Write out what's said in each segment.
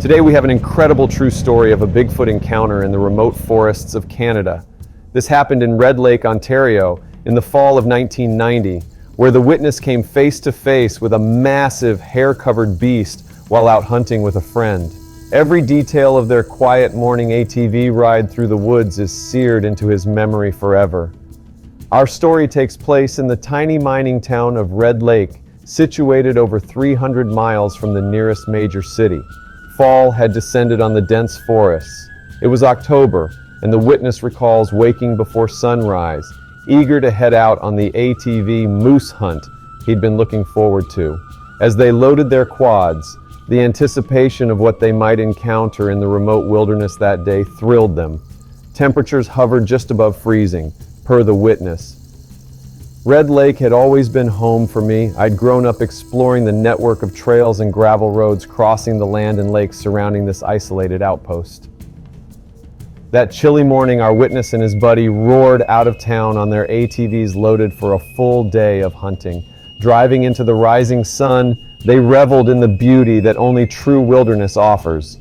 Today we have an incredible true story of a Bigfoot encounter in the remote forests of Canada. This happened in Red Lake, Ontario in the fall of 1990, where the witness came face to face with a massive hair-covered beast while out hunting with a friend. Every detail of their quiet morning ATV ride through the woods is seared into his memory forever. Our story takes place in the tiny mining town of Red Lake, situated over 300 miles from the nearest major city. Fall had descended on the dense forests. It was October, and the witness recalls waking before sunrise, eager to head out on the ATV moose hunt he'd been looking forward to. As they loaded their quads, the anticipation of what they might encounter in the remote wilderness that day thrilled them. Temperatures hovered just above freezing, per the witness. Red Lake had always been home for me. I'd grown up exploring the network of trails and gravel roads crossing the land and lakes surrounding this isolated outpost. That chilly morning, our witness and his buddy roared out of town on their ATVs loaded for a full day of hunting. Driving into the rising sun, they reveled in the beauty that only true wilderness offers.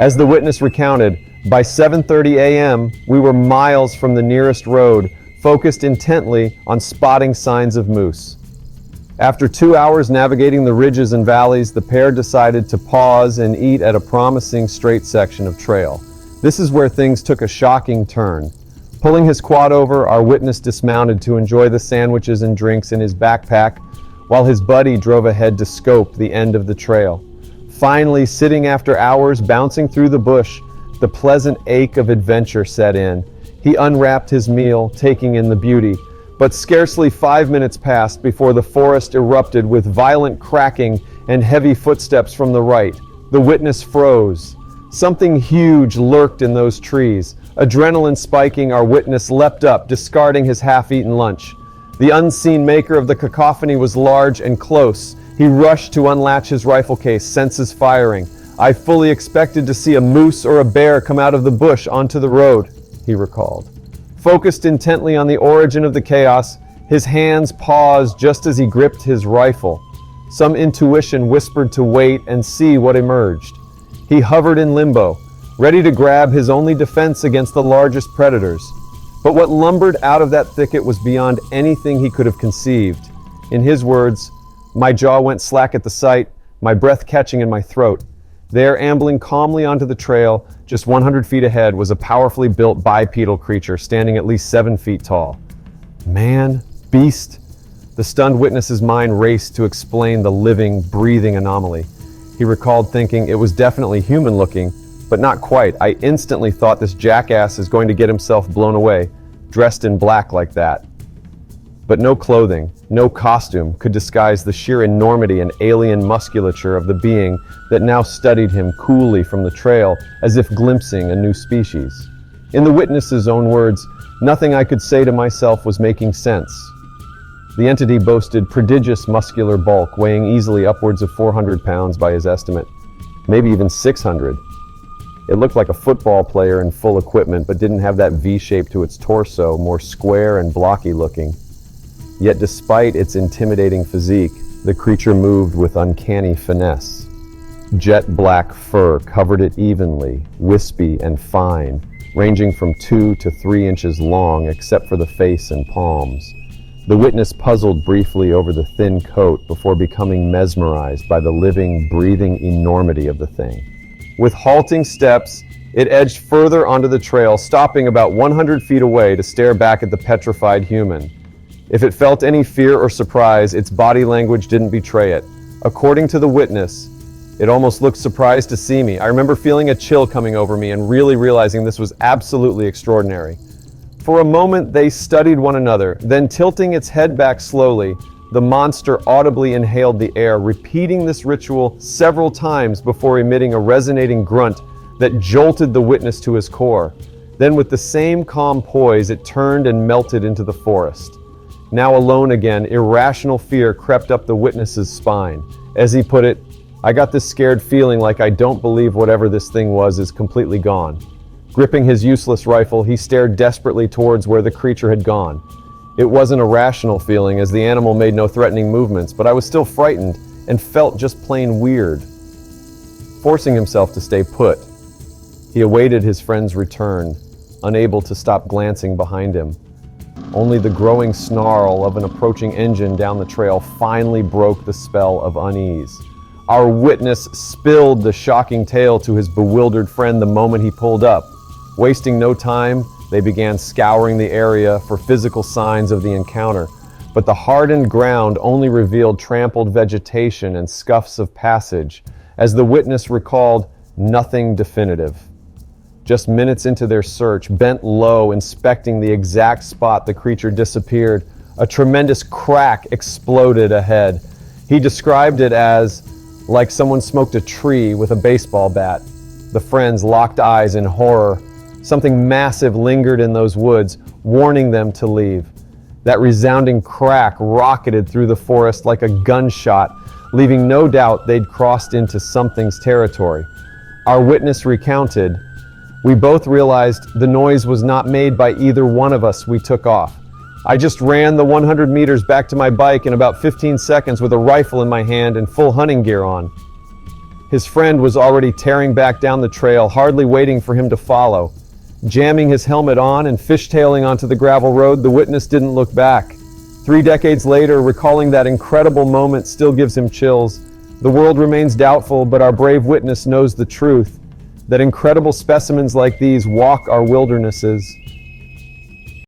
As the witness recounted, by 7:30 a.m., we were miles from the nearest road, focused intently on spotting signs of moose. After 2 hours navigating the ridges and valleys, the pair decided to pause and eat at a promising straight section of trail. This is where things took a shocking turn. Pulling his quad over, our witness dismounted to enjoy the sandwiches and drinks in his backpack, while his buddy drove ahead to scope the end of the trail. Finally, sitting after hours bouncing through the bush, the pleasant ache of adventure set in. He unwrapped his meal, taking in the beauty, but scarcely 5 minutes passed before the forest erupted with violent cracking and heavy footsteps from the right. The witness froze. Something huge lurked in those trees. Adrenaline spiking, our witness leapt up, discarding his half-eaten lunch. The unseen maker of the cacophony was large and close. He rushed to unlatch his rifle case, senses firing. I fully expected to see a moose or a bear come out of the bush onto the road, he recalled. Focused intently on the origin of the chaos, his hands paused just as he gripped his rifle. Some intuition whispered to wait and see what emerged. He hovered in limbo, ready to grab his only defense against the largest predators. But what lumbered out of that thicket was beyond anything he could have conceived. In his words, "My jaw went slack at the sight, my breath catching in my throat." There, ambling calmly onto the trail, just 100 feet ahead, was a powerfully built bipedal creature standing at least 7 feet tall. Man? Beast? The stunned witness's mind raced to explain the living, breathing anomaly. He recalled thinking it was definitely human-looking, but not quite. I instantly thought this jackass is going to get himself blown away, dressed in black like that. But no clothing, no costume could disguise the sheer enormity and alien musculature of the being that now studied him coolly from the trail as if glimpsing a new species. In the witness's own words, nothing I could say to myself was making sense. The entity boasted prodigious muscular bulk, weighing easily upwards of 400 pounds by his estimate, maybe even 600. It looked like a football player in full equipment, but didn't have that V-shape to its torso, more square and blocky looking. Yet despite its intimidating physique, the creature moved with uncanny finesse. Jet black fur covered it evenly, wispy and fine, ranging from 2 to 3 inches long except for the face and palms. The witness puzzled briefly over the thin coat before becoming mesmerized by the living, breathing enormity of the thing. With halting steps, it edged further onto the trail, stopping about 100 feet away to stare back at the petrified human. If it felt any fear or surprise, its body language didn't betray it. According to the witness, it almost looked surprised to see me. I remember feeling a chill coming over me and really realizing this was absolutely extraordinary. For a moment, they studied one another. Then, tilting its head back slowly, the monster audibly inhaled the air, repeating this ritual several times before emitting a resonating grunt that jolted the witness to his core. Then, with the same calm poise, it turned and melted into the forest. Now alone again, irrational fear crept up the witness's spine. As he put it, "I got this scared feeling like I don't believe whatever this thing was is completely gone." Gripping his useless rifle, he stared desperately towards where the creature had gone. It wasn't a rational feeling, as the animal made no threatening movements, but I was still frightened and felt just plain weird. forcing himself to stay put. He awaited his friend's return, unable to stop glancing behind him. Only the growing snarl of an approaching engine down the trail finally broke the spell of unease. Our witness spilled the shocking tale to his bewildered friend the moment he pulled up. Wasting no time, they began scouring the area for physical signs of the encounter, but the hardened ground only revealed trampled vegetation and scuffs of passage. As the witness recalled, nothing definitive. Just minutes into their search, bent low, inspecting the exact spot the creature disappeared, a tremendous crack exploded ahead. He described it as like someone smoked a tree with a baseball bat. The friends locked eyes in horror. Something massive lingered in those woods, warning them to leave. That resounding crack rocketed through the forest like a gunshot, leaving no doubt they'd crossed into something's territory. Our witness recounted, "We both realized the noise was not made by either one of us. We took off. I just ran the 100 meters back to my bike in about 15 seconds with a rifle in my hand and full hunting gear on." His friend was already tearing back down the trail, hardly waiting for him to follow. Jamming his helmet on and fishtailing onto the gravel road, the witness didn't look back. 3 decades later, recalling that incredible moment still gives him chills. The world remains doubtful, but our brave witness knows the truth, that incredible specimens like these walk our wildernesses,